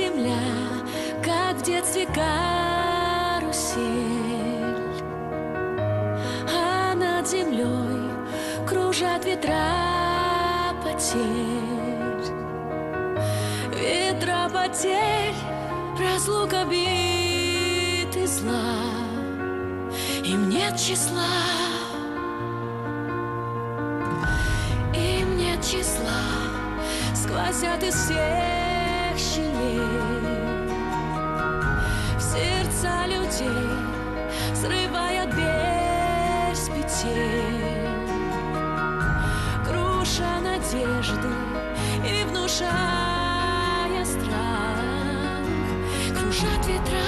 земля, как в детстве карусель, а над землей кружат ветра потерь. Ветра потерь, разлук обид и зла, им нет числа, им нет числа, сквозят из всех щелей в сердца людей, срывая дверь с петель, круша надежды и внушая страх. Кружат ветра